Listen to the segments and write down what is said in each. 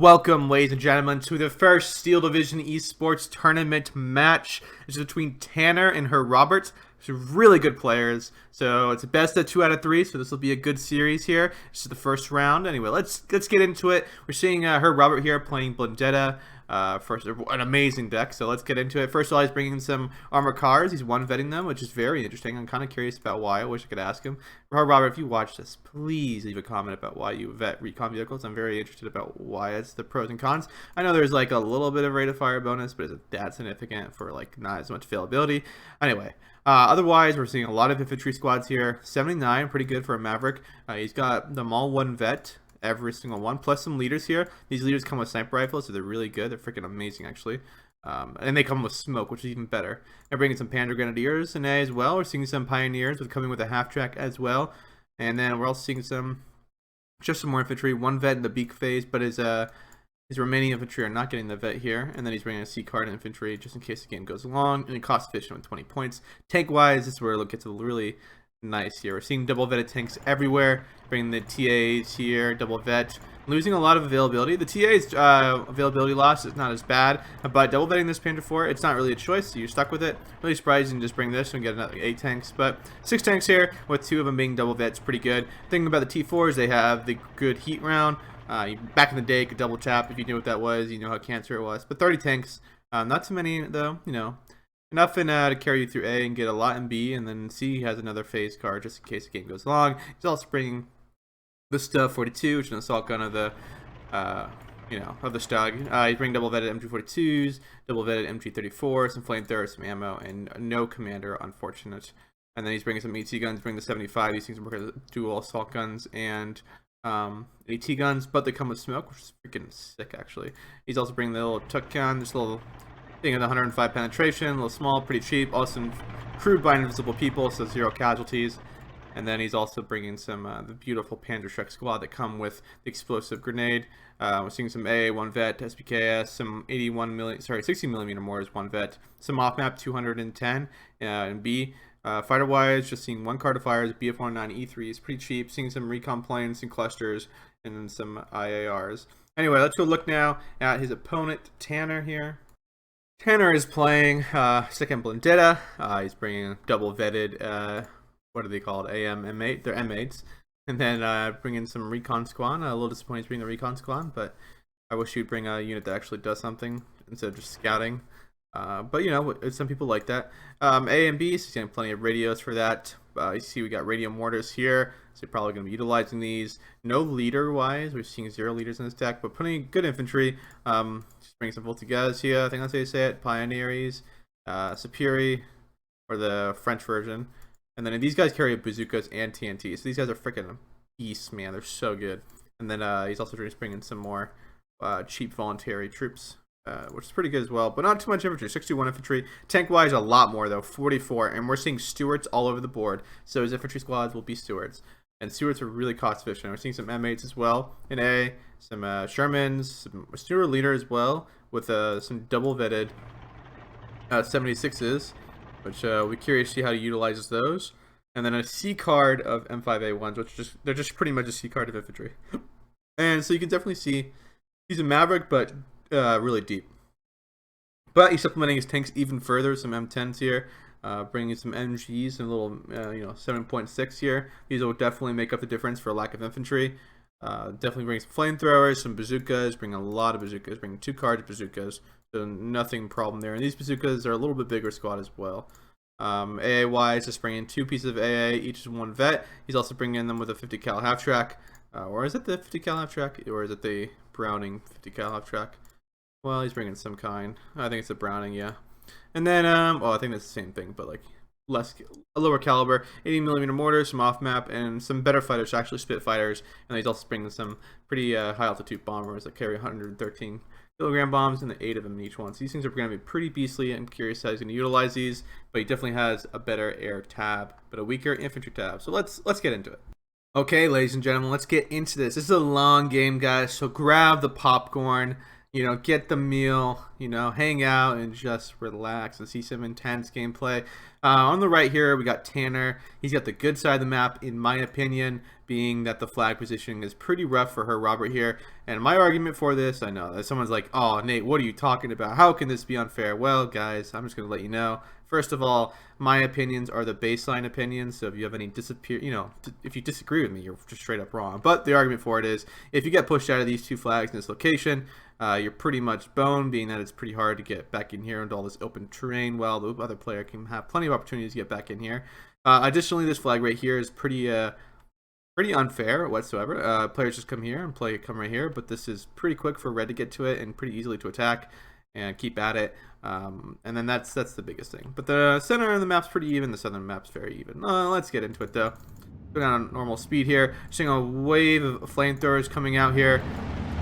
Welcome, ladies and gentlemen, to the first Steel Division Esports tournament match. It's between Tanner and Herr Robbert. They're really good players, so it's a best of 2 out of 3. So this will be a good series here. This is the first round. Anyway, let's get into it. We're seeing Herr Robbert here playing Blendetta. First, an amazing deck, so let's get into it. First of all, he's bringing some armor cards. He's one-vetting them, which is very interesting. I'm kind of curious about why. I wish I could ask him. Herr Robbert, if you watch this, please leave a comment about why you vet recon vehicles. I'm very interested about why it's the pros and cons. I know there's like a little bit of rate of fire bonus, but is it that significant for like not as much availability? Anyway, otherwise, we're seeing a lot of infantry squads here. 79, pretty good for a Maverick. He's got them all one vet. Every single one, plus some leaders here. These leaders come with sniper rifles, so they're really good. They're freaking amazing, actually. And they come with smoke, which is even better. They're bringing some Panzer Grenadiers in A as well. We're seeing some Pioneers coming with a half-track as well. And then we're also seeing some more infantry. One vet in the beak phase, but his remaining infantry are not getting the vet here. And then he's bringing a C card infantry just in case the game goes long. And it costs efficient with 20 points. Tank-wise, this is where it gets really nice here. We're seeing double vetted tanks everywhere. Bringing the TAs here, double vet. Losing a lot of availability. The TA's availability loss is not as bad, but double vetting this Panther 4, it's not really a choice, so you're stuck with it. Really surprised you can just bring this and get another 8 tanks, but 6 tanks here, with 2 of them being double vets, pretty good. Thing about the T4s, they have the good heat round. Back in the day, you could double tap. If you knew what that was, you know how cancer it was. But 30 tanks, not too many though, you know. Enough to carry you through A and get a lot in B, and then C has another phase card just in case the game goes long. He's also bringing the Stug 42, which is an assault gun of the, of the Stug. He's bringing double vetted MG42s, double vetted MG34, some flamethrowers, some ammo, and no commander, unfortunate. And then he's bringing some AT guns, bringing the 75. These things work as dual assault guns and AT guns, but they come with smoke, which is freaking sick, actually. He's also bringing the little Tuk gun, this little thing of the 105 penetration, a little small, pretty cheap. Also crewed by invisible people, so 0 casualties. And then he's also bringing some the beautiful Panzerschreck squad that come with the explosive grenade. We're seeing some A, 1 vet, SPKS, some 60 millimeter mortars, 1 vet, some off map 210, and B. Fighter wise, just seeing 1 card of fires, BF-19 E3 is pretty cheap. Seeing some recon planes and clusters, and then some IARs. Anyway, let's go look now at his opponent, Tanner here. Tanner is playing second Blendetta. He's bringing double vetted. What are they called? M8. They're M8s. And then bring in some recon squad. A little disappointed he's bringing the recon squad, but I wish you'd bring a unit that actually does something instead of just scouting. But you know, some people like that. A and B, so he's getting plenty of radios for that. You see we got radio mortars here, so you're probably going to be utilizing these. No leader-wise, we're seeing 0 leaders in this deck, but plenty good infantry. Just bringing some Voltigaz here, I think that's how you say it. Pioneers, Superi, or the French version. And then these guys carry bazookas and TNT, so these guys are freaking beasts, man. They're so good. And then he's also just bringing some more cheap voluntary troops, which is pretty good as well, but not too much infantry. 61 infantry. Tank-wise, a lot more, though. 44, and we're seeing Stewards all over the board, so his infantry squads will be Stewards. And Stewards are really cost-efficient. We're seeing some M8s as well in A, some Shermans, some Steward leader as well, with some double-vetted 76s. Which we're curious to see how he utilizes those. And then a C card of M5A1s, which they're just pretty much a C card of infantry. And so you can definitely see he's a Maverick, but really deep. But he's supplementing his tanks even further. Some M10s here, bringing some MGs and a little 7.6 here. These will definitely make up the difference for a lack of infantry. Definitely bring some flamethrowers, some bazookas, bring a lot of bazookas, bring 2 cards of bazookas. So nothing problem there. And these bazookas are a little bit bigger squad as well. AA wise, just bringing 2 pieces of AA, each is 1 vet. He's also bringing them with a 50 cal half track. Or is it the 50 cal half track? Or is it the Browning 50 cal half track? Well, he's bringing some kind. I think it's the Browning, yeah. And then, I think that's the same thing, but like a lower caliber, 80 millimeter mortars, some off map, and some better fighters, actually Spitfighters. And he's also bringing some pretty high altitude bombers that carry 113 kilogram bombs, and the 8 of them in each one. So these things are going to be pretty beastly. I'm curious how he's going to utilize these, but he definitely has a better air tab, but a weaker infantry tab. So let's get into it. Okay, ladies and gentlemen, let's get into this. This is a long game, guys, so grab the popcorn. get the meal, hang out and just relax and see some intense gameplay. On the right here, we got Tanner. He's got the good side of the map, in my opinion, being that the flag positioning is pretty rough for Herr Robbert here. And my argument for this, I know that someone's like, oh, Nate, what are you talking about? How can this be unfair? Well, guys, I'm just going to let you know. First of all, my opinions are the baseline opinions, so if you have any if you disagree with me, you're just straight up wrong. But the argument for it is, if you get pushed out of these two flags in this location, you're pretty much boned, being that it's pretty hard to get back in here into all this open terrain, while the other player can have plenty of opportunities to get back in here. Additionally, this flag right here is pretty unfair whatsoever. Players just come here and come right here, but this is pretty quick for red to get to it and pretty easily to attack and keep at it. And then that's the biggest thing. But the center of the map's pretty even. The southern map's very even. Let's get into it though. Go down on normal speed here. Seeing a wave of flamethrowers coming out here.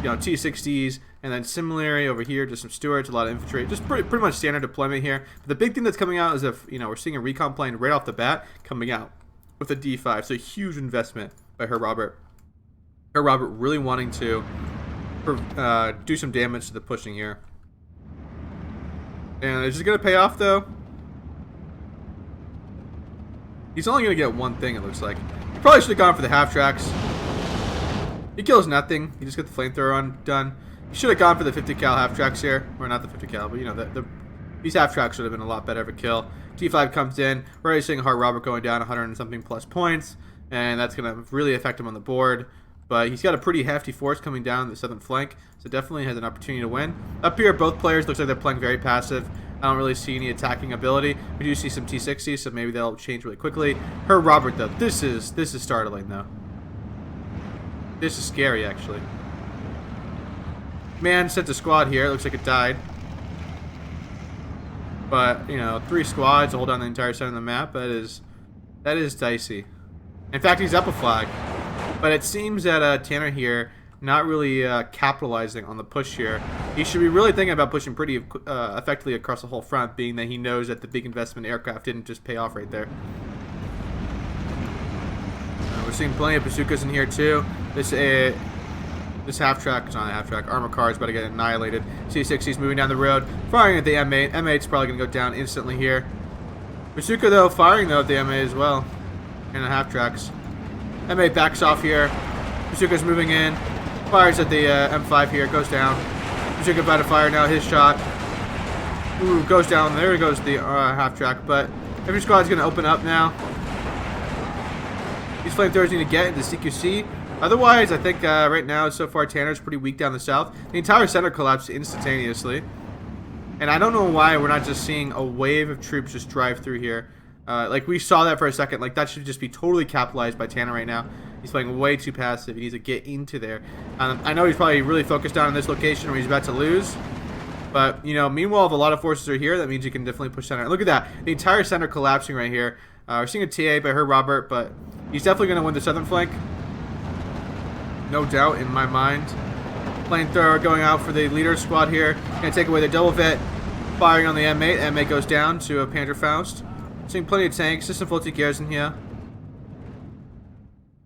T60s, and then similarly over here, just some Stuarts, a lot of infantry, just pretty much standard deployment here. But the big thing that's coming out is we're seeing a recon plane right off the bat coming out with a D5. So a huge investment by Herr Robbert. Herr Robbert really wanting to do some damage to the pushing here. And is it going to pay off, though? He's only going to get one thing, it looks like. He probably should have gone for the half tracks. He kills nothing. He just got the flamethrower done. He should have gone for the 50 cal half tracks here. Or not the 50 cal, but these half tracks should have been a lot better of a kill. T5 comes in. We're already seeing Herr Robbert going down 100 and something plus points. And that's going to really affect him on the board. But he's got a pretty hefty force coming down the southern flank. So definitely has an opportunity to win. Up here, both players looks like they're playing very passive. I don't really see any attacking ability. We do see some T60s, so maybe they'll change really quickly. Herr Robbert, though, this is startling, though. This is scary, actually. Man sent a squad here. It looks like it died. But, 3 squads hold down the entire center of the map. That is dicey. In fact, he's up a flag. But it seems that Tanner here not really capitalizing on the push here. He should be really thinking about pushing pretty effectively across the whole front, being that he knows that the big investment in aircraft didn't just pay off right there. We're seeing plenty of bazookas in here too. This half track is not a half track. Armor car is about to get annihilated. C60's moving down the road, firing at the M8. M8's probably going to go down instantly here. Bazooka though, firing though at the M8 as well. And the half tracks. M8 backs off here. Bazooka's moving in. Fires at the M5 here. Goes down. Bazooka about to fire now. His shot. Ooh, goes down. There goes the half track. But every squad's going to open up now. These flamethrowers need to get into CQC. Otherwise, I think right now, so far, Tanner's pretty weak down the south. The entire center collapsed instantaneously. And I don't know why we're not just seeing a wave of troops just drive through here. Like, we saw that for a second. Like, that should just be totally capitalized by Tanner right now. He's playing way too passive. He needs to get into there. I know he's probably really focused down on this location where he's about to lose. But, meanwhile, if a lot of forces are here, that means you can definitely push center. Look at that. The entire center collapsing right here. We're seeing a TA by Herr Robbert, but he's definitely going to win the southern flank. No doubt in my mind. Flamethrower going out for the leader squad here. Going to take away the double vet. Firing on the M8. M8 goes down to a Panzerfaust. Seeing plenty of tanks. Just some floaty gears in here.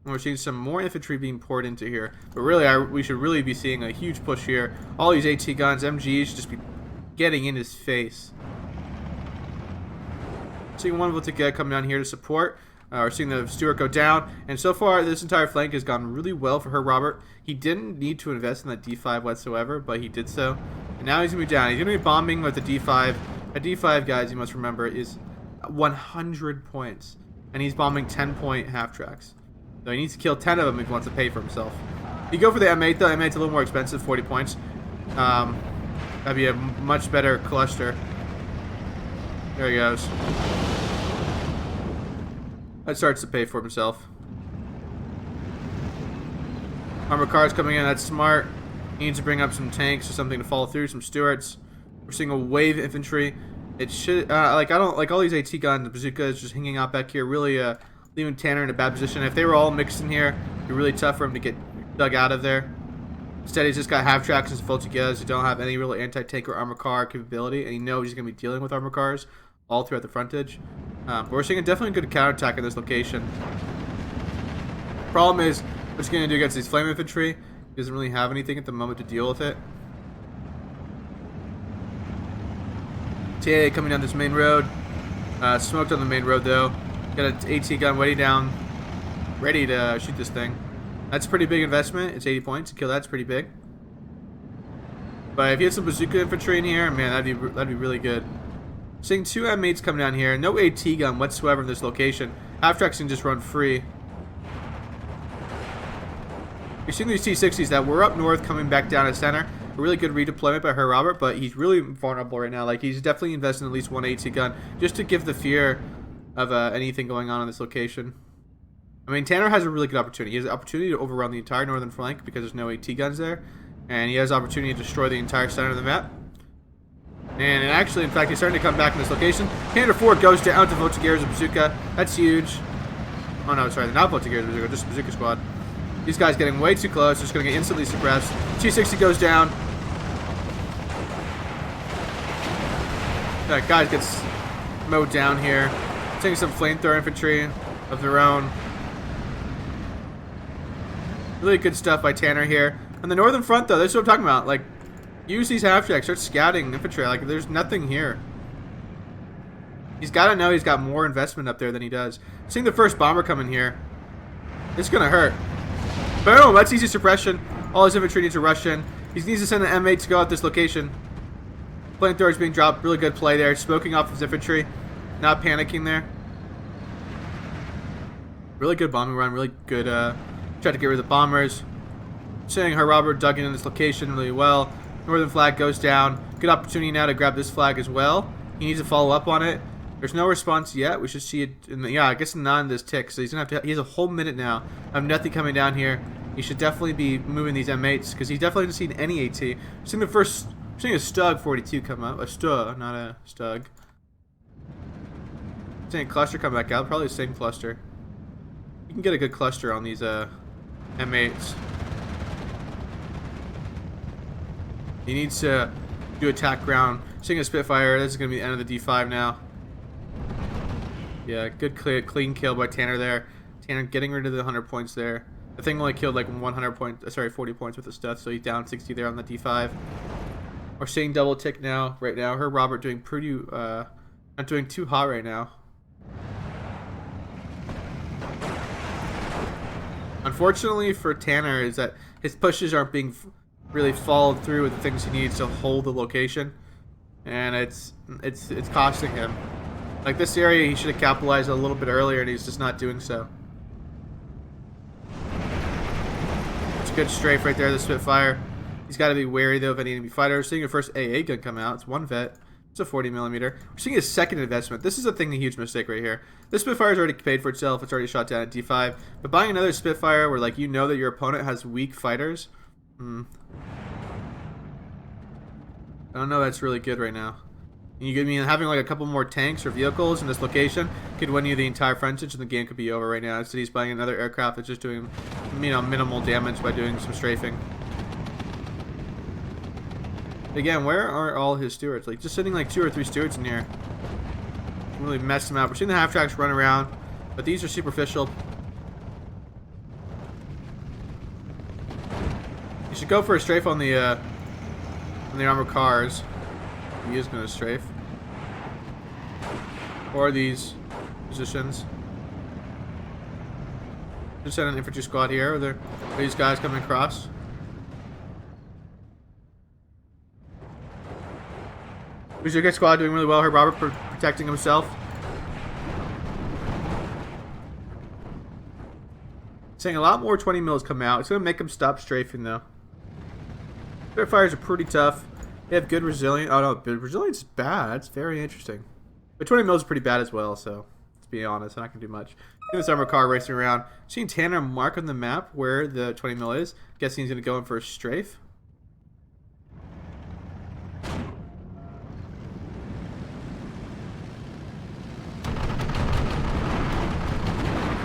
And we're seeing some more infantry being poured into here. But really, we should really be seeing a huge push here. All these AT guns, MGs, should just be getting in his face. Seeing one Voltica come down here to support. We're seeing the Stuart go down. And so far, this entire flank has gone really well for Herr Robbert. He didn't need to invest in that D5 whatsoever, but he did so. And now he's going to be down. He's going to be bombing with the D5. A D5, guys, you must remember, is 100 points. And he's bombing 10-point half-tracks. So he needs to kill 10 of them if he wants to pay for himself. If you go for the M8, though, M8's a little more expensive, 40 points. That'd be a much better cluster. There he goes. That starts to pay for himself. Armor cars coming in. That's smart. He needs to bring up some tanks or something to follow through. Some Stuarts. We're seeing a wave infantry. It should I don't like all these AT guns. The bazookas just hanging out back here. Really leaving Tanner in a bad position. If they were all mixed in here, it'd be really tough for him to get dug out of there. Instead, he's just got half tracks and full together who don't have any real anti-tank or armor car capability, and he knows he's going to be dealing with armor cars all throughout the frontage. But we're seeing a definitely good counterattack in this location. Problem is, what's he going to do against these flame infantry? He doesn't really have anything at the moment to deal with it. TA coming down this main road. Smoked on the main road though. Got an AT gun waiting down, ready to shoot this thing. That's a pretty big investment. It's 80 points. To kill that's pretty big. But if you had some bazooka infantry in here, man, that'd be really good. Seeing two M8s come down here. No AT gun whatsoever in this location. Half-tracks can just run free. You're seeing these T-60s that were up north coming back down to center. A really good redeployment by Herr Robbert, but he's really vulnerable right now. Like, he's definitely investing in at least one AT gun just to give the fear of anything going on this location. I mean, Tanner has a really good opportunity. He has an opportunity to overrun the entire northern flank because there's no AT guns there. And he has the opportunity to destroy the entire center of the map. And actually, in fact, he's starting to come back in this location. Commander 4 goes down to Voltigier's bazooka. That's huge. Oh no, sorry, they're not Voltigier's bazooka, just bazooka squad. These guys getting way too close, just going to get instantly suppressed. T-60 goes down. That guy gets mowed down here. Taking some flamethrower infantry of their own. Really good stuff by Tanner here. On the northern front, though, this is what I'm talking about. Like, use these half-tracks, start scouting infantry. Like, there's nothing here. He's got to know he's got more investment up there than he does. Seeing the first bomber coming here, it's going to hurt. Boom! That's easy suppression. All his infantry needs to rush in. He needs to send an M8 to go out this location. Flamethrower's being dropped. Really good play there. Smoking off his infantry. Not panicking there. Really good bombing run. Really good. Tried to get rid of the bombers. Seeing Herr Robbert dug in this location really well. Northern flag goes down. Good opportunity now to grab this flag as well. He needs to follow up on it. There's no response yet. We should see it in the, yeah, I guess not in this tick. So he's gonna have to. He has a whole minute now of nothing coming down here. He should definitely be moving these M8s because he definitely hasn't seen any AT. We're seeing the first. We're seeing a Stug 42 come up. A Stug, not a Stug. Seeing a cluster come back out. Probably the same cluster. You can get a good cluster on these M8s. He needs to do attack ground. Seeing a Spitfire. This is going to be the end of the D5 now. Yeah, good clean kill by Tanner there. Tanner getting rid of the 100 points there. The thing only killed like 100 points, sorry, 40 points with the stuff, so he's down 60 there on the D5. We're seeing double tick now, right now. Herr Robbert doing pretty, not doing too hot right now. Unfortunately for Tanner is that his pushes aren't being really followed through with the things he needs to hold the location, and it's costing him. Like this area, he should have capitalized a little bit earlier, and he's just not doing so. It's a good strafe right there, the Spitfire. He's got to be wary though of any enemy fighters. Seeing your first AA gun come out, it's one vet. It's a 40mm. We're seeing his second investment. This is a huge mistake right here. This Spitfire's already paid for itself. It's already shot down at D5. But buying another Spitfire where like you know that your opponent has weak fighters, I don't know. That's really good right now. You get me having like a couple more tanks or vehicles in this location could win you the entire frontage, and the game could be over right now. Instead, he's buying another aircraft that's just doing, you know, minimal damage by doing some strafing. Again, where are all his stewards? Like, just sitting like 2 or 3 stewards in here. Really messed him up. We're seeing the half-tracks run around, but these are superficial. You should go for a strafe on the armored cars. He is going to strafe. Or these positions. Just send an infantry squad here. Are these guys coming across? Bazooka squad doing really well. Herr Robbert protecting himself. Saying a lot more 20 mils come out. It's going to make him stop strafing though. Spitfires are pretty tough. They have good resilience. Oh no, but resilience is bad. It's very interesting. But 20 mils is pretty bad as well, so let's be honest, I'm not going to do much. Seeing this armored car racing around. Seeing Tanner mark on the map where the 20 mil is. Guessing he's going to go in for a strafe.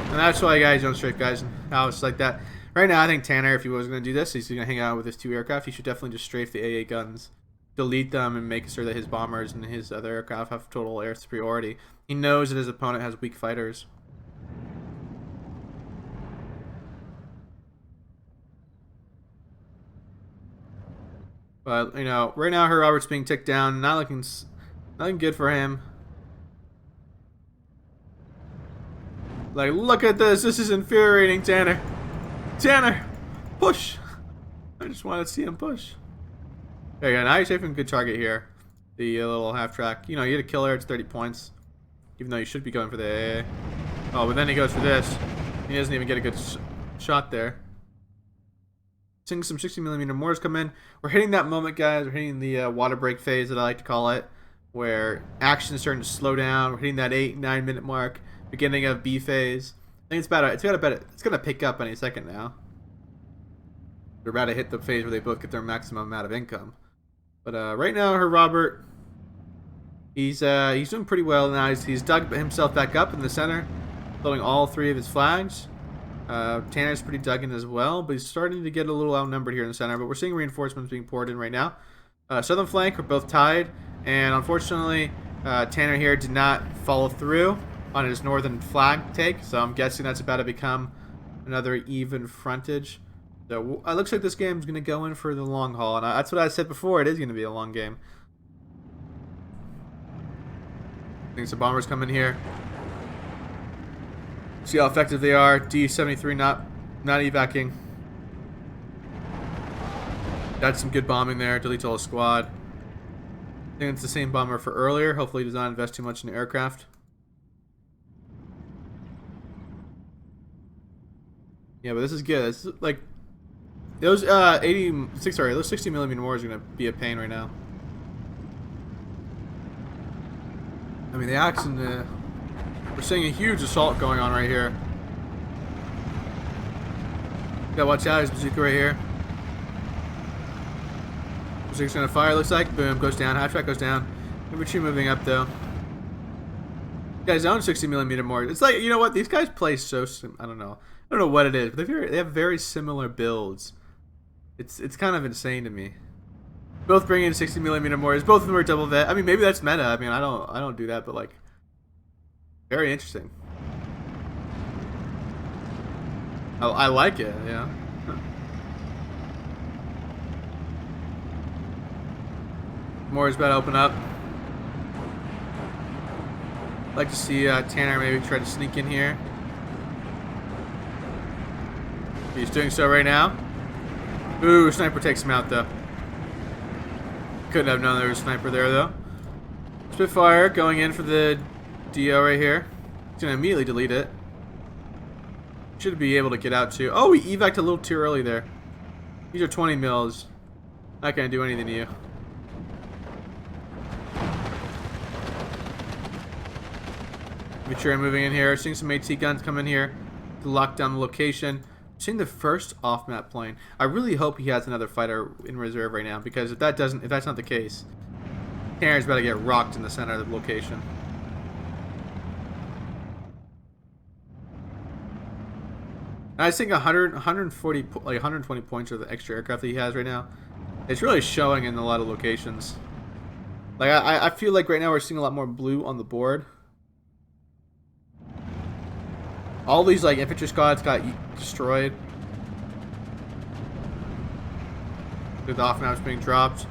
And that's why guys don't strafe guys and how it's like that. Right now, I think Tanner, if he was going to do this, he's going to hang out with his 2 aircraft. He should definitely just strafe the AA guns. Delete them and make sure that his bombers and his other aircraft have total air superiority. He knows that his opponent has weak fighters. But, you know, right now Herr Robert's being ticked down. Not looking Nothing good for him. Like, look at this. This is infuriating, Tanner. Tanner, push. I just want to see him push. There you go. Now you're taking a good target here. The little half track. You know, you hit a killer. It's 30 points. Even though you should be going for the AA. Oh, but then he goes for this. He doesn't even get a good shot there. Seeing some 60mm mortars come in. We're hitting that moment, guys. We're hitting the water break phase that I like to call it, where action is starting to slow down. We're hitting that 8-9 minute mark, beginning of B phase. I think it's gonna pick up any second now. They're about to hit the phase where they both get their maximum amount of income. But right now, Herr Robbert, he's doing pretty well now. He's dug himself back up in the center, building all 3 of his flags. Tanner's pretty dug in as well, but he's starting to get a little outnumbered here in the center. But we're seeing reinforcements being poured in right now. Southern flank are both tied, and unfortunately, Tanner here did not follow through on his northern flag take, so I'm guessing that's about to become another even frontage. So it looks like this game is going to go in for the long haul, and that's what I said before. It is going to be a long game. I think some bombers come in here. See how effective they are. D-73 not evacing. That's some good bombing there. Deletes all the squad. I think it's the same bomber for earlier. Hopefully he does not invest too much in the aircraft. Yeah, but this is good. This is like those those 60mm mortars are gonna be a pain right now. I mean, the action. We're seeing a huge assault going on right here. Gotta watch out. There's bazooka right here. Bazooka's gonna fire. Looks like boom goes down. Half track goes down. Infantry moving up though. Guys own 60mm mortars. It's like, you know what? These guys play so I don't know what it is, but they have very similar builds. It's kind of insane to me. Both bring in 60mm mortars. Both of them are double vet. I mean, maybe that's meta. I mean, I don't do that, but like, very interesting. I like it. Yeah. Mortar's about to open up. I'd like to see Tanner maybe try to sneak in here. He's doing so right now. Ooh, sniper takes him out though. Couldn't have known there was a sniper there though. Spitfire going in for the DO right here. He's gonna immediately delete it. Should be able to get out too. Oh, we evac'd a little too early there. These are 20 mils. Not gonna do anything to you. Mature moving in here. Seeing some AT guns come in here to lock down the location. Seeing the first off-map plane. I really hope he has another fighter in reserve right now, because if that's not the case, Tanner's about to get rocked in the center of the location. I think 120 points are the extra aircraft that he has right now. It's really showing in a lot of locations. Like I feel like right now we're seeing a lot more blue on the board. All these like infantry squads got destroyed. The off-maps being dropped.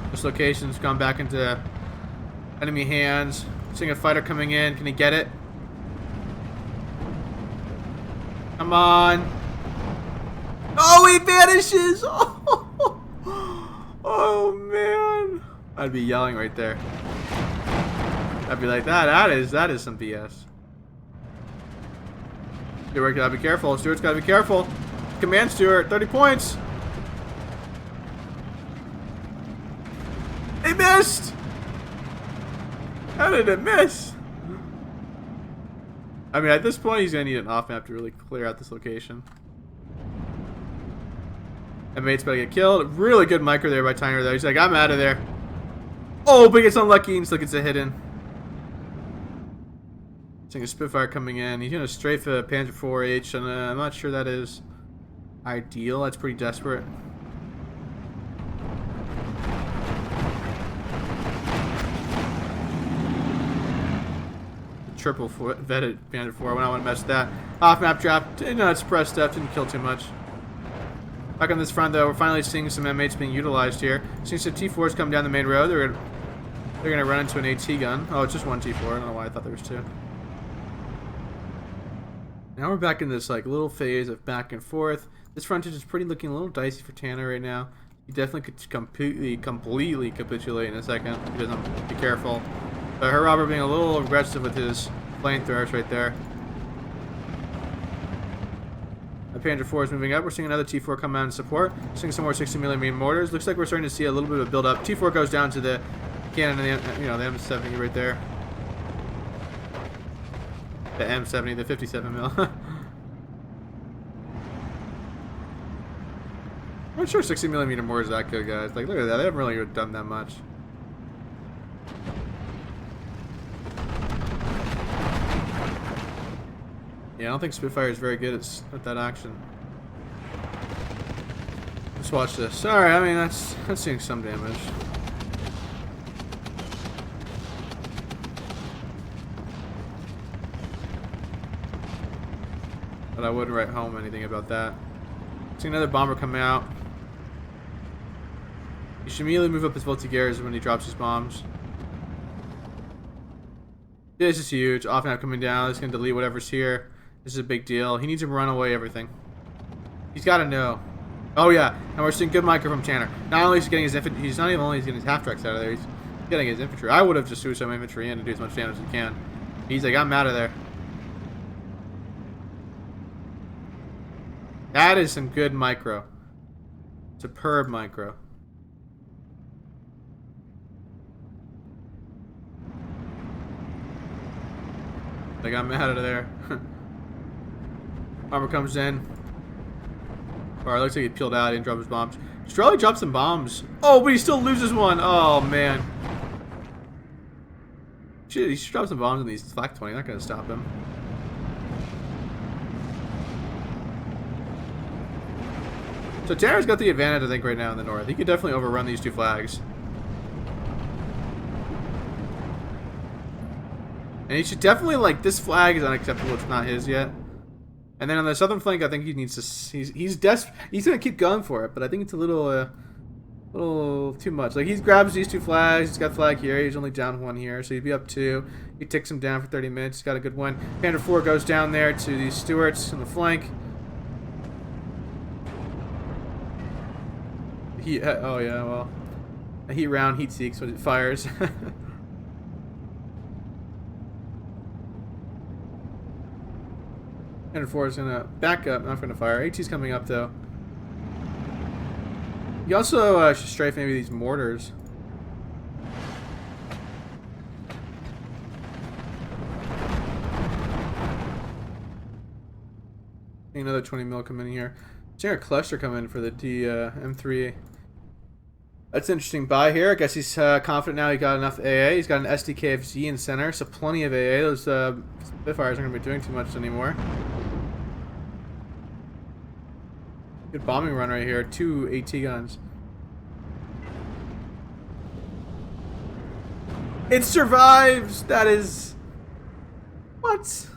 This location's gone back into enemy hands. Seeing a fighter coming in. Can he get it? Come on. Oh, he vanishes! Oh man. I'd be yelling right there. I'd be like, that is some BS. Stewart gotta be careful. Stewart's gotta be careful. Command Stewart, 30 points. He missed! How did it miss? I mean, at this point, he's gonna need an off-map to really clear out this location. And mate's about to get killed. Really good micro there by Tanner, though. He's like, I'm out of there. Oh, but he gets unlucky and still gets a hidden. Seeing a Spitfire coming in. He's gonna strafe a Panzer IV-H, and I'm not sure that is ideal. That's pretty desperate. Triple vetted Panzer IV. I don't want to mess with that. Off map drop. Didn't suppress stuff. Didn't kill too much. Back on this front, though, we're finally seeing some M8s being utilized here. Seeing some T4s come down the main road. They're They're gonna run into an AT gun. Oh, it's just one T4. I don't know why I thought there was two. Now we're back in this like little phase of back and forth. This frontage is looking a little dicey for Tanner right now. He definitely could completely capitulate in a second if he doesn't be careful. But Herr Robbert being a little aggressive with his flamethrowers right there. The Panzer IV is moving up. We're seeing another T4 come out in support. Seeing some more 60mm mortars. Looks like we're starting to see a little bit of a build up. T4 goes down to the cannon, and the, the M70 right there. The M70, the 57 mil. I'm not sure 60mm mortars is that good, guys. Like, look at that. They haven't really done that much. Yeah, I don't think Spitfire is very good at that action. Let's watch this. Alright, I mean, that's seeing some damage. But I wouldn't write home anything about that. See another bomber coming out. He should immediately move up his Voltigeurs when he drops his bombs. This is huge. Offensive coming down. It's going to delete whatever's here. This is a big deal. He needs to run away everything. He's got to know. Oh yeah, and we're seeing good micro from Tanner. Not only is he getting his infantry, he's not even only getting his half-tracks out of there, he's getting his infantry. I would have just threw some infantry in to do as much damage as he can. He's like, I'm out of there. That is some good micro. Superb micro. Like, I'm out of there. Armor comes in. Alright, looks like he peeled out. He didn't drop his bombs. Strelly dropped some bombs. Oh, but he still loses one. Oh, man. Shit, he should drop some bombs in these flak 20. Not going to stop him. So Tanner's got the advantage, I think, right now in the north. He could definitely overrun these two flags. And he should definitely, like, this flag is unacceptable. It's not his yet. And then on the southern flank, I think he needs to. He's desperate. He's gonna keep going for it, but I think it's a little too much. Like, he grabs these two flags. He's got flag here. He's only down one here, so he'd be up two. He ticks him down for 30 minutes. He's got a good one. Panzer IV goes down there to the Stuarts on the flank. Oh yeah, well, a heat round heat seeks when it fires. Panzer IV is gonna back up, not gonna fire. AT's coming up though. You also should strafe maybe these mortars. Another 20 mil come in here. Seeing a cluster come in for the M3. That's an interesting buy here. I guess he's confident now he got enough AA. He's got an SDKFZ in center, so plenty of AA. Those Spitfires aren't going to be doing too much anymore. Good bombing run right here. 2 AT guns. It survives! That is... What?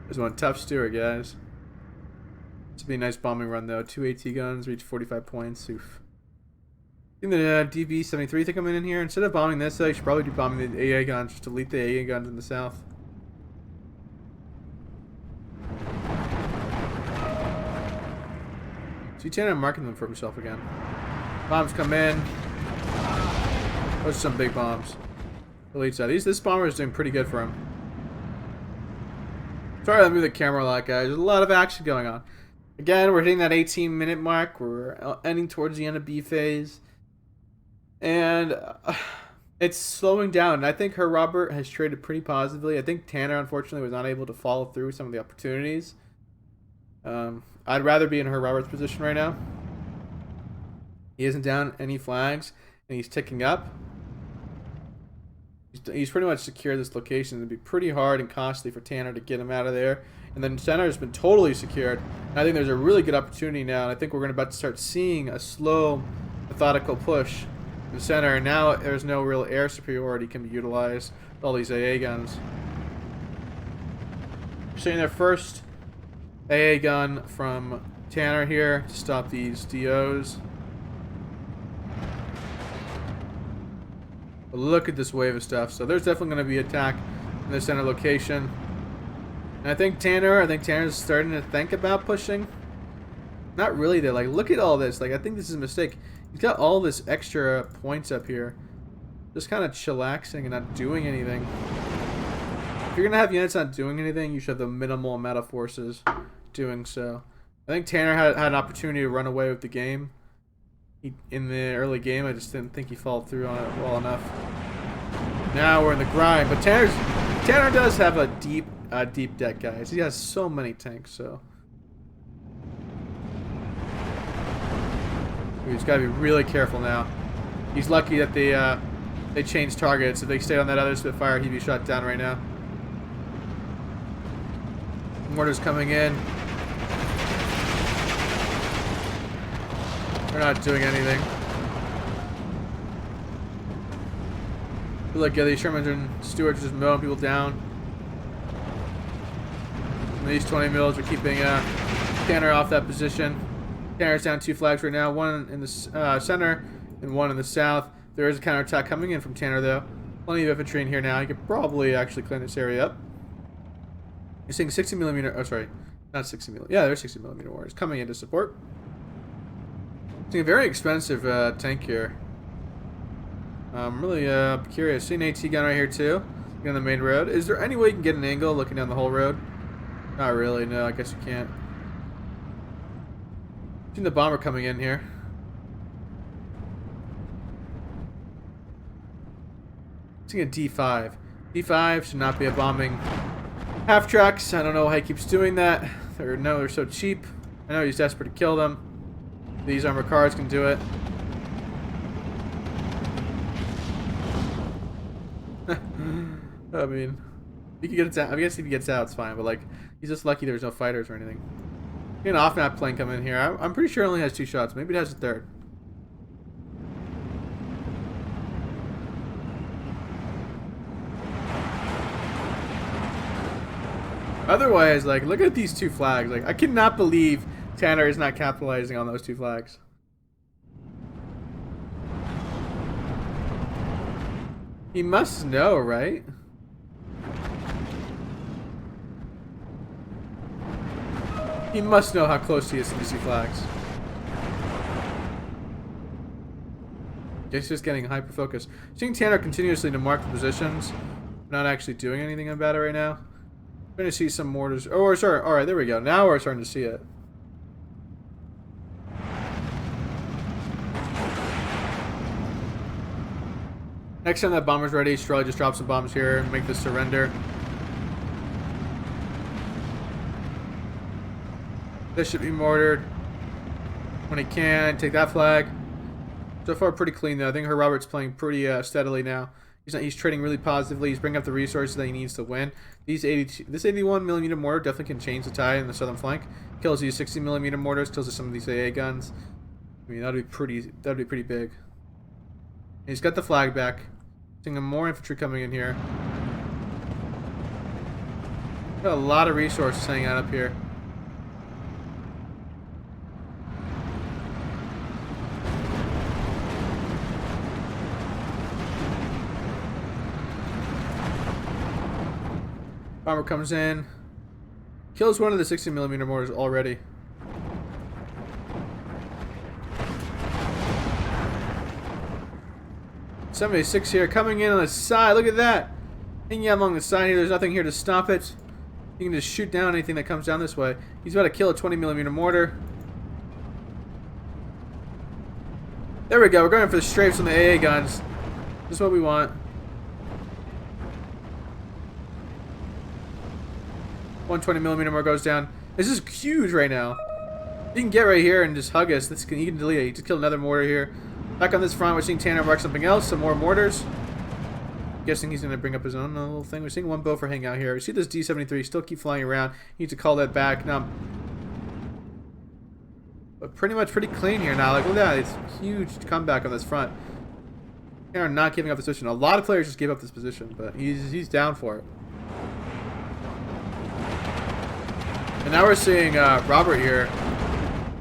There's one tough Stewart, guys. This would be a nice bombing run, though. 2 AT guns, reach 45 points. Oof. I think the DB-73 to come in here. Instead of bombing this, though, you should probably be bombing the AA guns. Just delete the AA guns in the south. See Tanner marking them for himself again. Bombs come in. Those are some big bombs. Deletes that. This bomber is doing pretty good for him. Sorry to move the camera a lot, guys. There's a lot of action going on. Again, we're hitting that 18-minute mark. We're ending towards the end of B phase. And it's slowing down. I think Herr Robbert has traded pretty positively. I think Tanner, unfortunately, was not able to follow through some of the opportunities. I'd rather be in Herr Robbert's position right now. He isn't down any flags, and he's ticking up. He's pretty much secured this location. It'd be pretty hard and costly for Tanner to get him out of there. And then center has been totally secured. And I think there's a really good opportunity now. And I think we're about to start seeing a slow, methodical push in center. And now there's no real air superiority can be utilized with all these AA guns. We're seeing their first AA gun from Tanner here to stop these DOs. A But look at this wave of stuff. So there's definitely going to be attack in the center location. And I think Tanner's starting to think about pushing. Not really though. Like, look at all this. Like, I think this is a mistake. He's got all this extra points up here. Just kind of chillaxing and not doing anything. If you're going to have units not doing anything, you should have the minimal amount of forces doing so. I think Tanner had an opportunity to run away with the game. In the early game, I just didn't think he followed through on it well enough. Now we're in the grind, but Tanner does have a deep deck, guys. He has so many tanks, so he's got to be really careful now. He's lucky that they changed targets. If they stayed on that other Spitfire, he'd be shot down right now. Mortars coming in. They're not doing anything. Look, yeah, these Shermans and Stuarts are just mowing people down. And these 20 mils are keeping Tanner off that position. Tanner's down 2 flags right now, one in the center and one in the south. There is a counterattack coming in from Tanner, though. Plenty of infantry in here now. You could probably actually clean this area up. You're seeing 60mm. Oh, sorry, not 60mm. Yeah, there's 60mm mortars coming in to support. It's a very expensive tank here. I'm really curious. See an AT gun right here too, on the main road. Is there any way you can get an angle looking down the whole road? Not really. No, I guess you can't. Seen the bomber coming in here. Seeing a D5. D5 should not be a bombing half tracks. I don't know why he keeps doing that. They're so cheap. I know he's desperate to kill them. These armored cars can do it. I mean, he can get it out. I guess if he gets out, it's fine. But like, he's just lucky there's no fighters or anything. An off-map plane coming in here. I'm pretty sure it only has 2 shots. Maybe it has a third. Otherwise, like, look at these 2 flags. Like, I cannot believe Tanner is not capitalizing on those 2 flags. He must know, right? He must know how close he is to these 2 flags. He's just getting hyper-focused. Seeing Tanner continuously to mark the positions. Not actually doing anything about it right now. We're going to see some mortars. Oh, sorry. Alright, there we go. Now we're starting to see it. Next time that bomber's ready, Strelly just drop some bombs here and make this surrender. This should be mortared when he can. Take that flag. So far, pretty clean though. I think Herr Robbert's playing pretty steadily now. He's trading really positively. He's bringing up the resources that he needs to win. This 81mm mortar definitely can change the tide in the southern flank. Kills these 60mm mortars. Kills some of these AA guns. I mean, that'd be pretty big. And he's got the flag back. Seeing more infantry coming in here. Got a lot of resources hanging out up here. Bomber comes in. Kills one of the 60mm mortars already. .76 here, coming in on the side. Look at that. Hanging out along the side here. There's nothing here to stop it. You can just shoot down anything that comes down this way. He's about to kill a 20mm mortar. There we go. We're going for the strafes on the AA guns. This is what we want. One 20mm mortar goes down. This is huge right now. You can get right here and just hug us. You can delete it. You just kill another mortar here. Back on this front, we're seeing Tanner mark something else. Some more mortars. Guessing he's going to bring up his own little thing. We're seeing one Beaufort hang out here. We see this D-73 still keep flying around. He needs to call that back. Now, but pretty clean here now. Like, look at that. It's a huge comeback on this front. Tanner not giving up this position. A lot of players just give up this position, but he's down for it. And now we're seeing Robert here.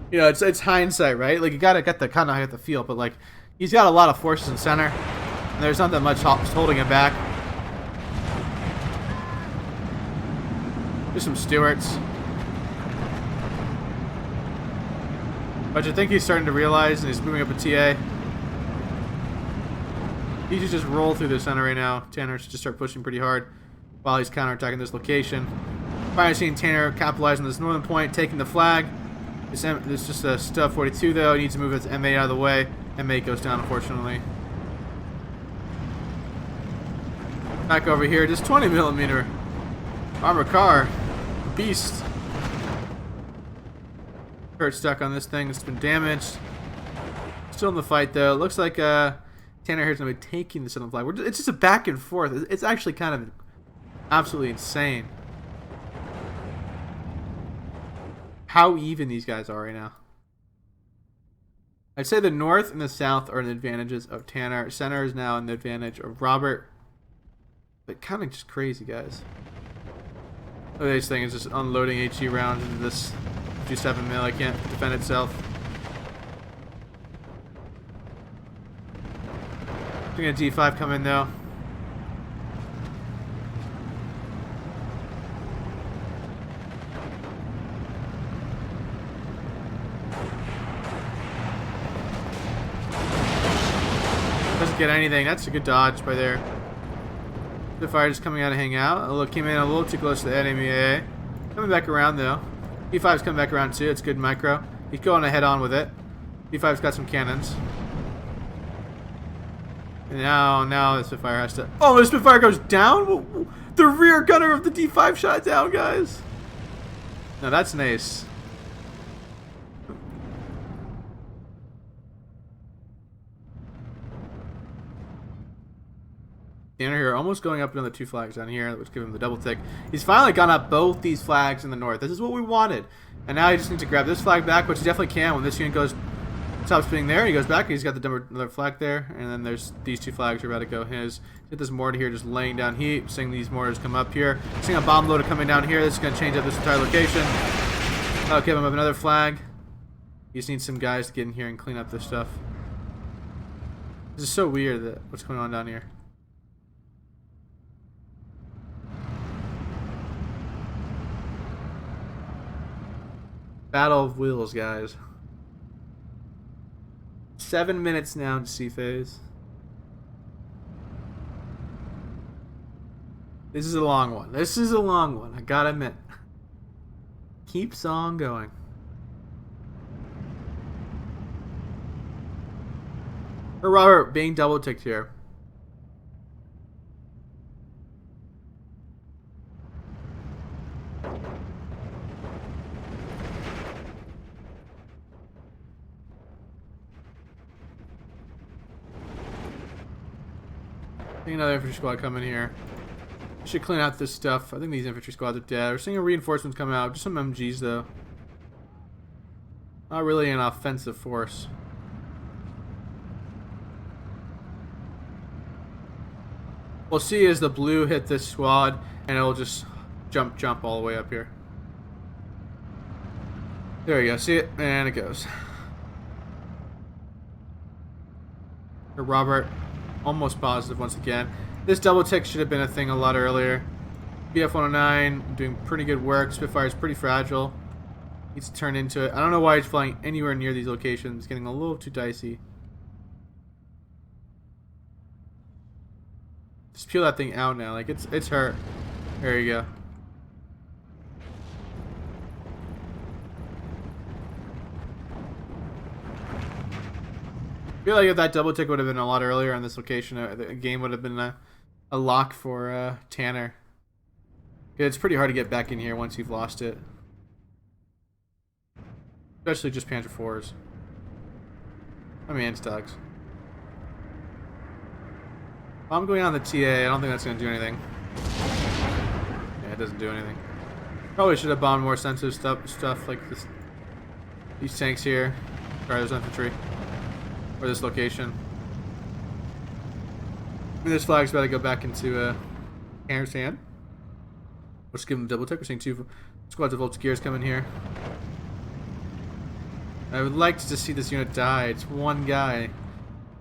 You know, it's hindsight, right? Like, you gotta get the kind of get the feel, but like, he's got a lot of forces in center. And there's not that much holding it back. Just some Stewarts. Which I think he's starting to realize, and he's moving up a TA. He should just roll through the center right now. Tanner should just start pushing pretty hard while he's counterattacking this location. Finally seeing Tanner capitalize on this northern point, taking the flag. This is just a Stub 42 though. He needs to move his M8 out of the way. M8 goes down, unfortunately. Back over here, just 20mm armor car. Beast. Kurt stuck on this thing. It's been damaged. Still in the fight though. It looks like Tanner here's gonna be taking the southern flag. It's just a back and forth. It's actually kind of absolutely insane how even these guys are right now. I'd say the north and the south are the advantages of Tanner. Center is now in the advantage of Robbert. But kind of just crazy, guys. Look at this thing is just unloading HE rounds into this G7mm. It can't defend itself. Doing a D5 come in though. Doesn't get anything. That's a good dodge by there. The fire just coming out to hang out. Oh, look, came in a little too close to the enemy AA. Coming back around though. D5's coming back around too. It's good micro. He's going head on with it. D5's got some cannons. And now the Spitfire has to... Oh, the Spitfire goes down? The rear gunner of the D5 shot down, guys. Now that's nice. Tanner here almost going up another 2 flags down here, which give him the double tick. He's finally gone up both these flags in the north. This is what we wanted. And now he just needs to grab this flag back, which he definitely can when this unit goes... Stops being there, he goes back, he's got the another flag there, and then there's these 2 flags are about to go his. Get this mortar here just laying down heat, seeing these mortars come up here, seeing a bomb loader coming down here. This is going to change up this entire location. Okay, I'm up another flag. You just need some guys to get in here and clean up this stuff. This is so weird that what's going on down here. Battle of Wills, guys. 7 minutes now to C phase. This is a long one. This is a long one. I gotta admit. Keeps on going. Herr Robbert being double ticked here. I think another infantry squad coming here. Should clean out this stuff. I think these infantry squads are dead. We're seeing a reinforcements come out. Just some MGs though. Not really an offensive force. We'll see as the blue hit this squad, and it'll just jump all the way up here. There we go. See it? And it goes. Herr Robbert. Almost positive once again. This double tick should have been a thing a lot earlier. BF-109 doing pretty good work. Spitfire is pretty fragile. Needs to turn into it. I don't know why he's flying anywhere near these locations. It's getting a little too dicey. Just peel that thing out now. Like it's hurt. There you go. I feel like if that double tick would have been a lot earlier on this location, the game would have been a lock for Tanner. It's pretty hard to get back in here once you've lost it. Especially just Panzer IVs. I mean, Anstogs. I'm going on the TA. I don't think that's going to do anything. Yeah, it doesn't do anything. Probably should have bombed more sensitive stuff like this. These tanks here. Sorry, there's infantry. Or this location. I mean, this flag's about to go back into Tanner's hand. Let's give him a double tick. We're seeing 2 squads of Volksgears coming here. I would like to see this unit die. It's one guy.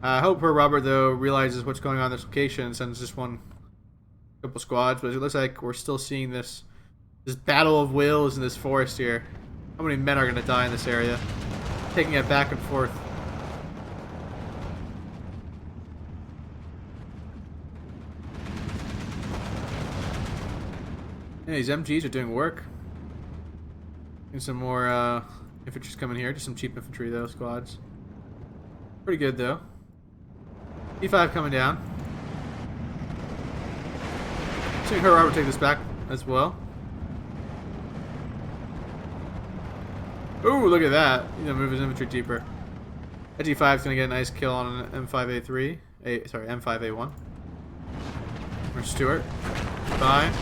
I hope Herr Robbert, though, realizes what's going on in this location and sends just one couple squads, but it looks like we're still seeing this battle of wills in this forest here. How many men are going to die in this area? Taking it back and forth. Yeah, these MGs are doing work. And some more infantry's coming here. Just some cheap infantry, though, squads. Pretty good, though. E5 coming down. Seeing Herr Robbert take this back as well. Ooh, look at that. He's gonna move his infantry deeper. That G5 is gonna get a nice kill on an M5A3. Sorry, M5A1. Or Stewart. Bye.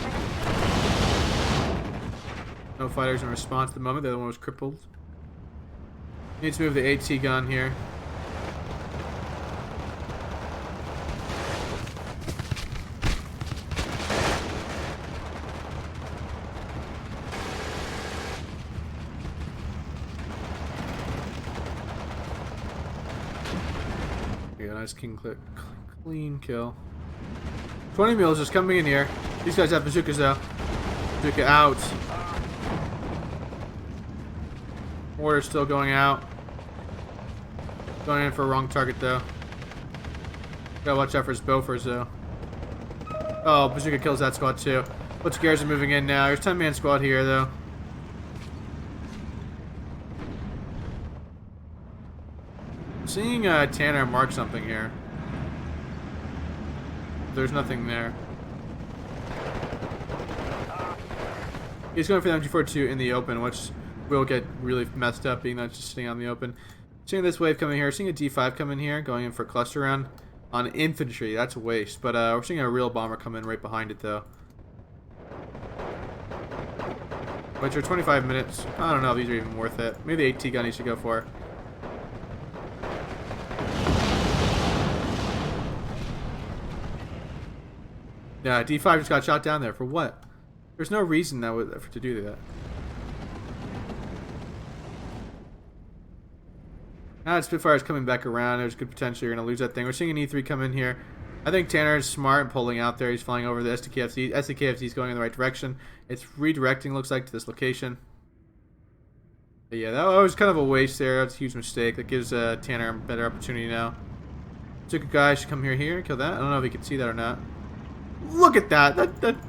No fighters in response at the moment. The other one was crippled. Needs to move the AT gun here. Nice clean kill. 20 mils just coming in here. These guys have bazookas though. Bazooka out. Mortar's still going out. Going in for a wrong target though. Gotta watch out for his Bofors though. Oh, bazooka kills that squad too. What's gears are moving in now. There's 10-man squad here though. Seeing Tanner mark something here. There's nothing there. He's going for the MG42 in the open, which will get really messed up being not just sitting on the open. Seeing this wave coming here, seeing a D5 come in here, going in for cluster round on infantry. That's a waste, but we're seeing a real bomber come in right behind it though. Which are 25 minutes. I don't know if these are even worth it. Maybe the AT gun he should go for. Yeah, D5 just got shot down there. For what? There's no reason to do that. Now Spitfire's coming back around. There's good potential you're going to lose that thing. We're seeing an E3 come in here. I think Tanner is smart and pulling out there. He's flying over the SDKFZ. SDKFZ is going in the right direction. It's redirecting, looks like, to this location. But yeah, that was kind of a waste there. That's a huge mistake. That gives Tanner a better opportunity now. Took a guy should come here, kill that. I don't know if he can see that or not. Look at that!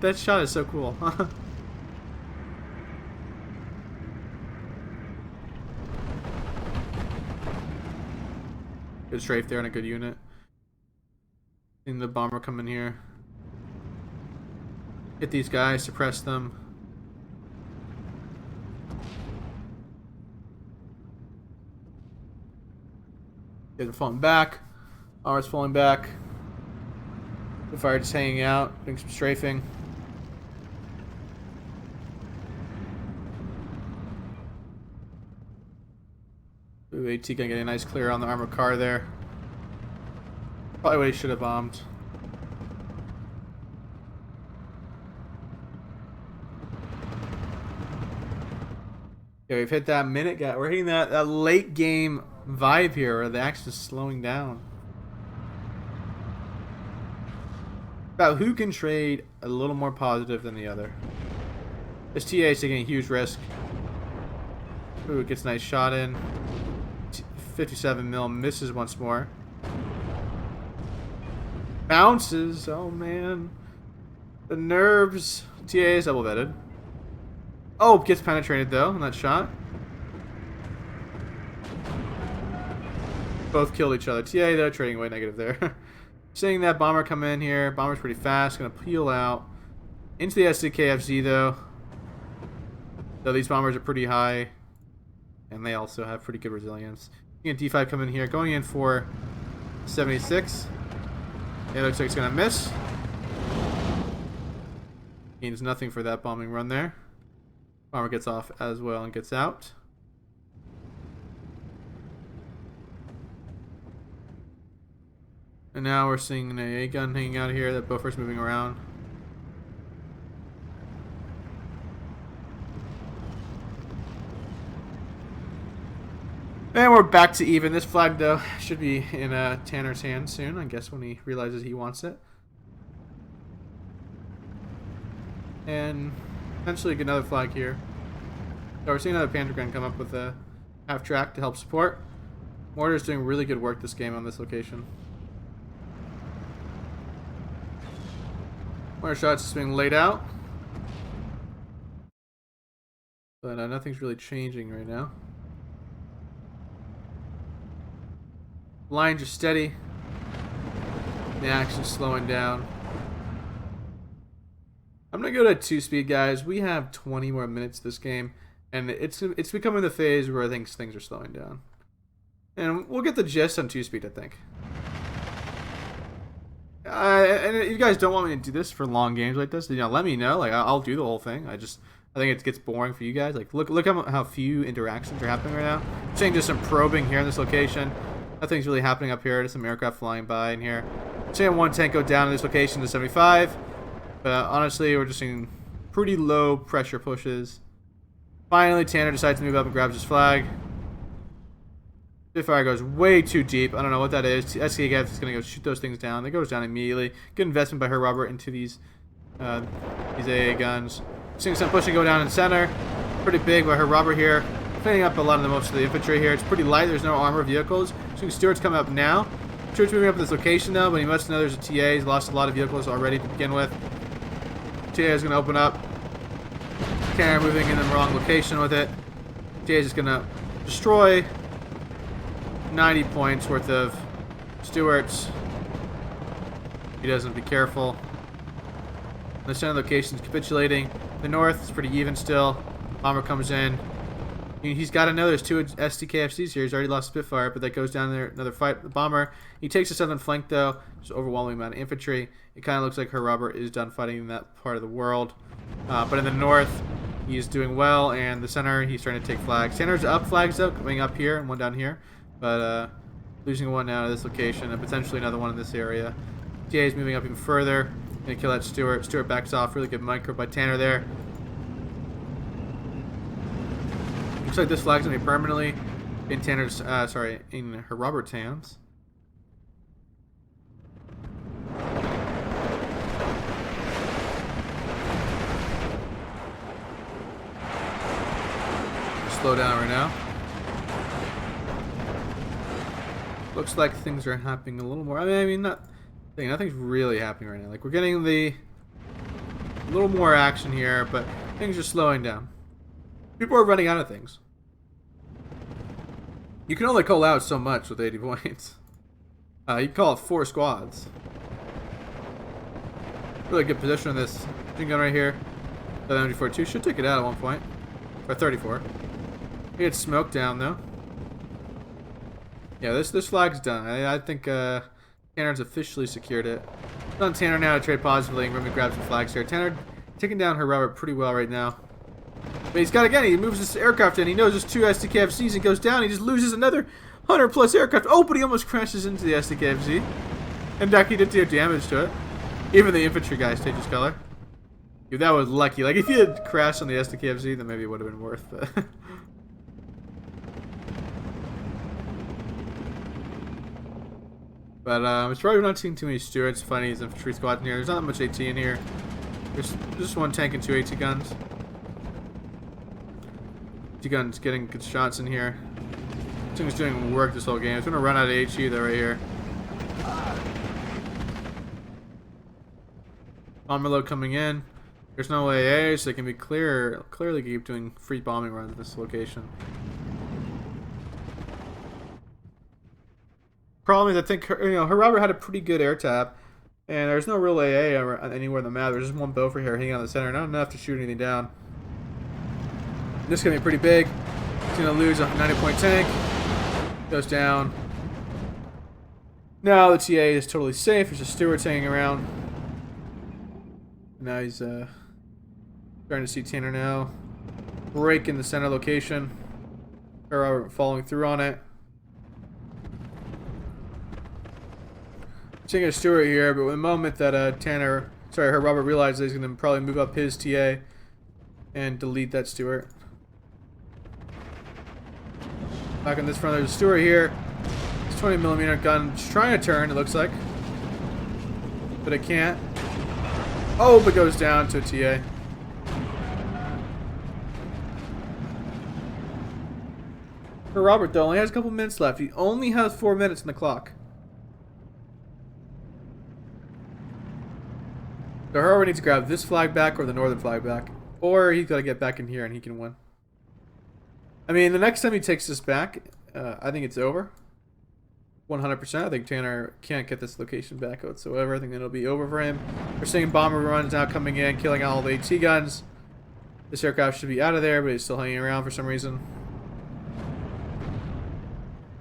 That shot is so cool. Good strafe there and a good unit. Seeing the bomber come in here. Hit these guys, suppress them. They're falling back. Ours falling back. The fire just hanging out, doing some strafing. Ooh, AT gonna get a nice clear on the armored car there. Probably what he should have bombed. Yeah, we've hit that minute gap. We're hitting that late game vibe here where the action is slowing down. About who can trade a little more positive than the other. This TA is taking a huge risk. Ooh, it gets a nice shot in. 57 mil misses once more. Bounces. Oh man. The nerves. TA is double vetted. Oh, gets penetrated though in that shot. Both killed each other. TA, they're trading away negative there. Seeing that bomber come in here. Bomber's pretty fast. Gonna peel out. Into the SDKFZ though. Though these bombers are pretty high. And they also have pretty good resilience. Seeing a D5 come in here. Going in for 76. It looks like it's gonna miss. Means nothing for that bombing run there. Bomber gets off as well and gets out. And now we're seeing an AA gun hanging out here. That buffer's moving around. And we're back to even. This flag, though, should be in Tanner's hand soon, I guess, when he realizes he wants it. And eventually get another flag here. So we're seeing another Panzergun come up with a half track to help support. Mortar's doing really good work this game on this location. Mortar shots is being laid out. But nothing's really changing right now. Lines are steady. The action's slowing down. I'm gonna go to 2-speed, guys. We have 20 more minutes this game, and it's becoming the phase where I think things are slowing down. And we'll get the gist on 2-speed, I think. And if you guys don't want me to do this for long games like this, let me know. Like, I'll do the whole thing. I think it gets boring for you guys. Like, look how few interactions are happening right now. I'm seeing just some probing here in this location. Nothing's really happening up here. There's some aircraft flying by in here. I'm seeing one tank go down in this location to 75. But honestly, we're just seeing pretty low pressure pushes. Finally, Tanner decides to move up and grabs his flag. Spitfire goes way too deep. I don't know what that is. SKF is going to go shoot those things down. It goes down immediately. Good investment by Herr Robbert into these AA guns. Seeing some pushing go down in center. Pretty big by Herr Robbert here. Cleaning up a lot of most of the infantry here. It's pretty light. There's no armor vehicles. Seeing Stewart's coming up now. Stewart's moving up this location though, but he must know there's a TA. He's lost a lot of vehicles already to begin with. TA is going to open up. Tanner moving in the wrong location with it. TA is just going to destroy 90 points worth of Stewart's. He doesn't be careful. The center location is capitulating. The north is pretty even still. Bomber comes in. He's got another. There's 2 STKFCs here. He's already lost Spitfire, but that goes down there. Another fight. The bomber. He takes the southern flank, though. Just overwhelming amount of infantry. It kind of looks like Herr Robbert is done fighting in that part of the world. But in the north, he's doing well. And the center, he's trying to take flags. Tanner's up flags, though, coming up here and one down here. But losing one now to this location and potentially another one in this area. TA is moving up even further. Gonna kill that Stewart. Stewart backs off. Really good micro by Tanner there. Looks like this flag's gonna be permanently in Tanner's, in Herr Robbert's hands. Slow down right now. Looks like things are happening a little more. I mean, nothing's really happening right now. Like, we're getting a little more action here, but things are slowing down. People are running out of things. You can only call out so much with 80 points. You call it 4 squads. Really good position on this machine gun right here. The MG42 should take it out at one point. Or 34. He gets smoked down though. Yeah, this flag's done. I think Tanner's officially secured it. It's on Tanner now to trade positively and Remy grabs some flags here. Tanner taking down Herr Robbert pretty well right now. But he's got, again, he moves this aircraft in. He knows there's 2 STKFCs and goes down. He just loses another 100+ aircraft. Oh, but he almost crashes into the STKFC. And Ducky did do damage to it. Even the infantry guy stayed his color. Dude, that was lucky. Like, if he had crashed on the STKFC, then maybe it would have been worth it. But it's probably not seeing too many Stewarts fighting his infantry squad in here. There's not that much AT in here. There's just 1 tank and 2 AT guns. AT guns getting good shots in here. This thing's doing work this whole game. It's gonna run out of HE though right here. Bomber load coming in. There's no AA, so they can be clearly keep doing free bombing runs at this location. Problem is, I think Herr Robbert had a pretty good air tap, and there's no real AA anywhere on the map. There's just 1 Beaufort here hanging on the center, not enough to shoot anything down. This is gonna be pretty big. He's gonna lose a 90-point tank. Goes down. Now the TA is totally safe. There's just Stewart's hanging around. Now he's starting to see Tanner now. Break in the center location. Herr Robbert following through on it. Seeing a Stewart here, but with the moment that Herr Robbert realizes he's going to probably move up his TA and delete that Stewart. Back on this front, there's a Stewart here. It's 20mm gun. Just trying to turn, it looks like. But it can't. Oh, but goes down to a TA. For Robert, though, only has a couple minutes left. He only has 4 minutes in the clock. So Herr needs to grab this flag back or the northern flag back. Or he's got to get back in here and he can win. I mean, the next time he takes this back, I think it's over. 100%. I think Tanner can't get this location back whatsoever. I think it'll be over for him. We're seeing bomber runs now coming in, killing all the AT guns. This aircraft should be out of there, but he's still hanging around for some reason.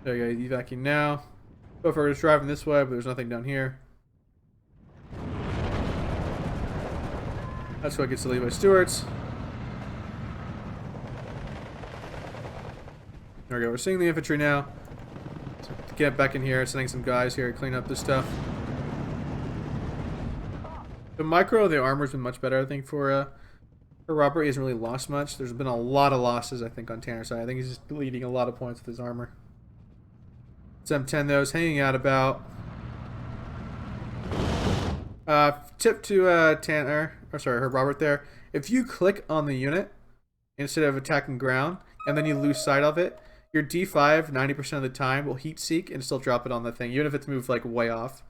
There you go, evacuating now. Gopher is driving this way, but there's nothing down here. That's what gets the lead by Stewart's. There we go, we're seeing the infantry now. So to get back in here, sending some guys here to clean up this stuff. The micro, the armor's been much better, I think, for Robert. He hasn't really lost much. There's been a lot of losses, I think, on Tanner's side. I think he's just leading a lot of points with his armor. It's M10, though, is hanging out about. Tip to Tanner, or sorry, Herr Robbert there. If you click on the unit instead of attacking ground, and then you lose sight of it, your D5 90% of the time will heat seek and still drop it on the thing, even if it's moved like way off.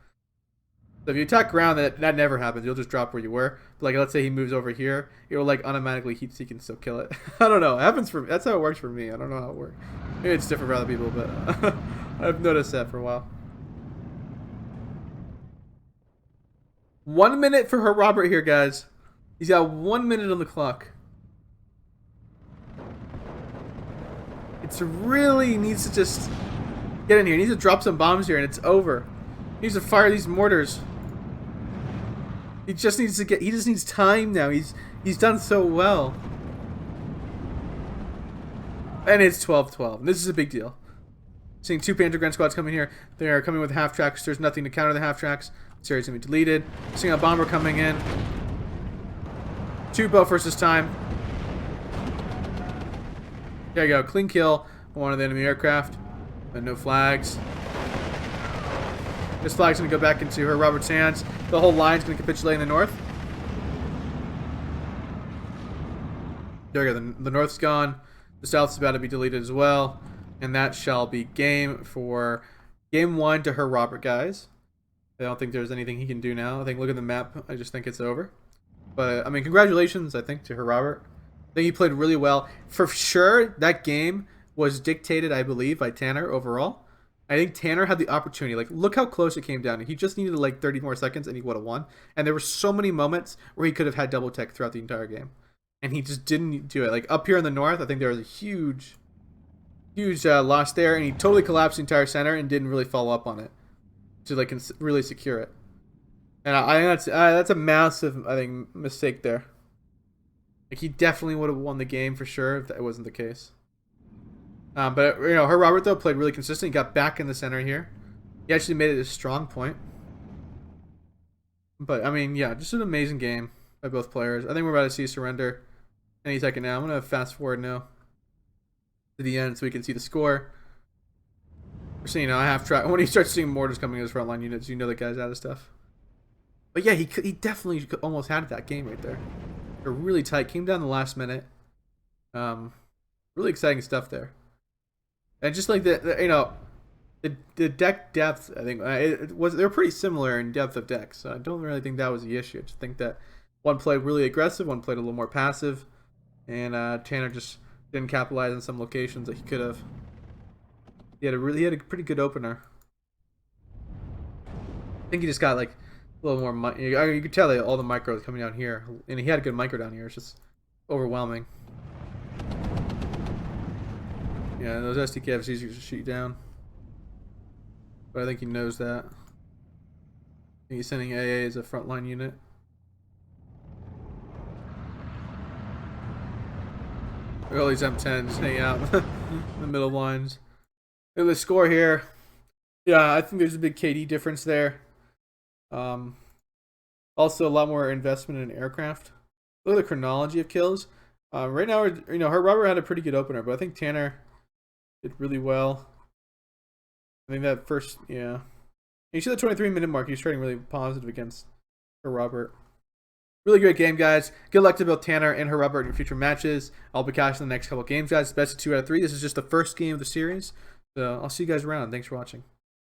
So if you attack ground, that never happens. You'll just drop where you were. But like, let's say he moves over here, it will like automatically heat seek and still kill it. I don't know. It happens for that's how it works for me. I don't know how it works. Maybe it's different for other people, but I've noticed that for a while. 1 minute for Herr Robbert here, guys. He's got 1 minute on the clock. It's really needs to just get in here. He needs to drop some bombs here, and it's over. He needs to fire these mortars. He just needs to get. He just needs time now. He's done so well, and it's 12-12. This is a big deal. Seeing 2 Panther Grand Squads coming here. They are coming with half tracks. There's nothing to counter the half tracks. This area's gonna be deleted. Seeing a bomber coming in. 2 Bofors this time. There you go. Clean kill on one of the enemy aircraft. And no flags. This flag's gonna go back into Herr Robert's hands. The whole line's gonna capitulate in the north. There you go. The north's gone. The south's about to be deleted as well. And that shall be game for game 1 to Herr Robbert, guys. I don't think there's anything he can do now. I think, look at the map. I just think it's over. But, I mean, congratulations, I think, to Herr Robbert. I think he played really well. For sure, that game was dictated, I believe, by Tanner overall. I think Tanner had the opportunity. Like, look how close it came down. He just needed, like, 30 more seconds, and he would have won. And there were so many moments where he could have had double tech throughout the entire game. And he just didn't do it. Like, up here in the north, I think there was a huge loss there. And he totally collapsed the entire center and didn't really follow up on it to, like, really secure it. And I think that's a massive, I think, mistake there. Like, he definitely would have won the game for sure if that wasn't the case. But, you know, Herr Robbert, though, played really consistent. He got back in the center here. He actually made it a strong point. But, I mean, yeah, just an amazing game by both players. I think we're about to see a surrender any second now. I'm going to fast forward now to the end so we can see the score. We're seeing, you know, half track. When you start seeing mortars coming in his frontline units, you know the guy's out of stuff. But, yeah, he definitely almost had that game right there. They're really tight. Came down the last minute. Really exciting stuff there. And just like the you know, the deck depth, I think they're pretty similar in depth of decks. So I don't really think that was the issue. I just think that one played really aggressive, one played a little more passive, and Tanner just didn't capitalize on some locations that he could have. He had a pretty good opener. I think he just got like a little more. You could tell that all the micros coming down here, and he had a good micro down here. It's just overwhelming. Yeah, those SDKFs easier to shoot down. But I think he knows that. I think he's sending AA as a frontline unit. All these M10s hang out in the middle lines. Look at the score here. Yeah, I think there's a big KD difference there. Also, a lot more investment in aircraft. Look at the chronology of kills. Right now, you know, Herr Robbert had a pretty good opener, but I think Tanner Did really well. I think that first, yeah. You see the 23-minute mark. He's trading really positive against Herr Robbert. Really great game, guys. Good luck to both Tanner and Herr Robbert in your future matches. I'll be cashing the next couple games, guys. Best of 2 out of 3. This is just the first game of the series. So I'll see you guys around. Thanks for watching.